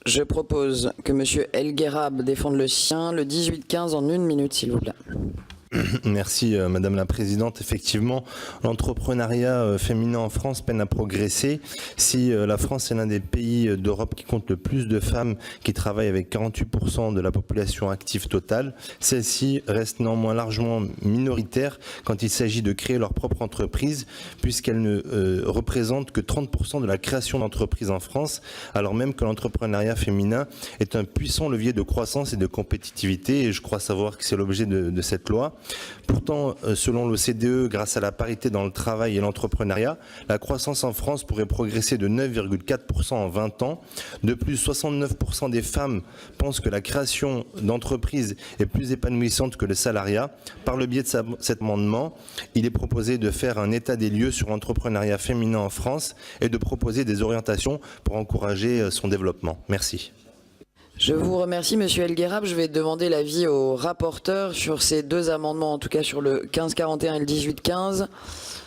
Je propose que M. El Guerrab défende le sien, le 18-15 en 1 minute, s'il vous plaît. Merci Madame la Présidente. Effectivement, l'entrepreneuriat féminin en France peine à progresser. Si la France est l'un des pays d'Europe qui compte le plus de femmes qui travaillent avec 48% de la population active totale, celles-ci restent néanmoins largement minoritaires quand il s'agit de créer leur propre entreprise, puisqu'elles ne représentent que 30% de la création d'entreprises en France, alors même que l'entrepreneuriat féminin est un puissant levier de croissance et de compétitivité, et je crois savoir que c'est l'objet de cette loi. Pourtant, selon l'OCDE, grâce à la parité dans le travail et l'entrepreneuriat, la croissance en France pourrait progresser de 9,4% en 20 ans. De plus, 69% des femmes pensent que la création d'entreprises est plus épanouissante que le salariat. Par le biais de cet amendement, il est proposé de faire un état des lieux sur l'entrepreneuriat féminin en France et de proposer des orientations pour encourager son développement. Merci. Je vous remercie, Monsieur El Guerrab. Je vais demander l'avis au rapporteur sur ces deux amendements, en tout cas sur le 1541 et le 1815,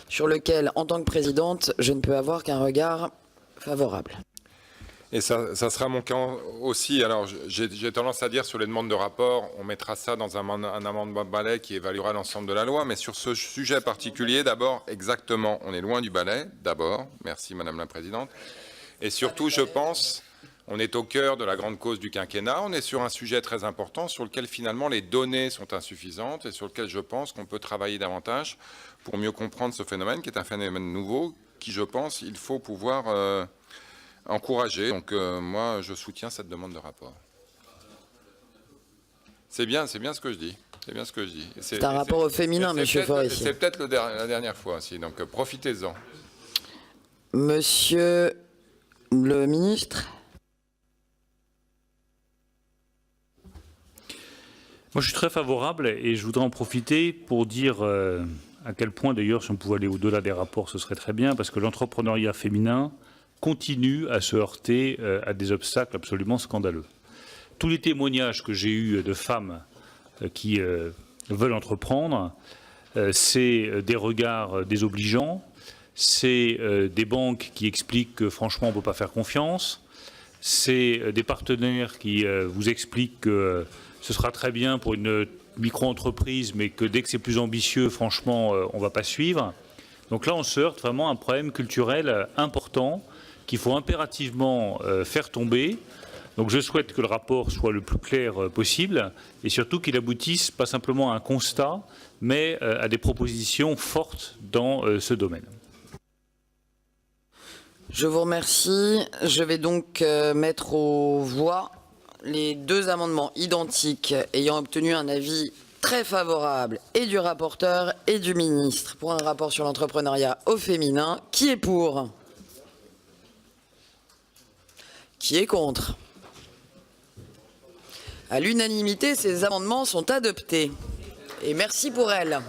sur lequel, en tant que présidente, je ne peux avoir qu'un regard favorable. Et ça sera mon cas aussi. Alors, j'ai tendance à dire sur les demandes de rapport, on mettra ça dans un amendement balai qui évaluera l'ensemble de la loi. Mais sur ce sujet particulier, d'abord, exactement, on est loin du balai, d'abord. Merci, Madame la Présidente. Et surtout, je pense... On est au cœur de la grande cause du quinquennat. On est sur un sujet très important sur lequel finalement les données sont insuffisantes et sur lequel je pense qu'on peut travailler davantage pour mieux comprendre ce phénomène qui est un phénomène nouveau qui, je pense, il faut pouvoir encourager. Donc moi, je soutiens cette demande de rapport. C'est bien ce que je dis. C'est bien ce que je dis. C'est un rapport au féminin, Monsieur Forissier. C'est peut-être la dernière fois aussi, donc profitez-en. Monsieur le ministre. Moi, je suis très favorable et je voudrais en profiter pour dire à quel point, d'ailleurs, si on pouvait aller au-delà des rapports, ce serait très bien, parce que l'entrepreneuriat féminin continue à se heurter à des obstacles absolument scandaleux. Tous les témoignages que j'ai eus de femmes qui veulent entreprendre, c'est des regards désobligeants, c'est des banques qui expliquent que franchement on ne peut pas faire confiance, c'est des partenaires qui vous expliquent que ce sera très bien pour une micro-entreprise, mais que dès que c'est plus ambitieux, franchement, on ne va pas suivre. Donc là, on se heurte vraiment à un problème culturel important qu'il faut impérativement faire tomber. Donc je souhaite que le rapport soit le plus clair possible et surtout qu'il aboutisse pas simplement à un constat, mais à des propositions fortes dans ce domaine. Je vous remercie. Je vais donc mettre aux voix les deux amendements identiques ayant obtenu un avis très favorable et du rapporteur et du ministre pour un rapport sur l'entrepreneuriat au féminin. Qui est pour? Qui est contre? À l'unanimité, ces amendements sont adoptés. Et merci pour elles.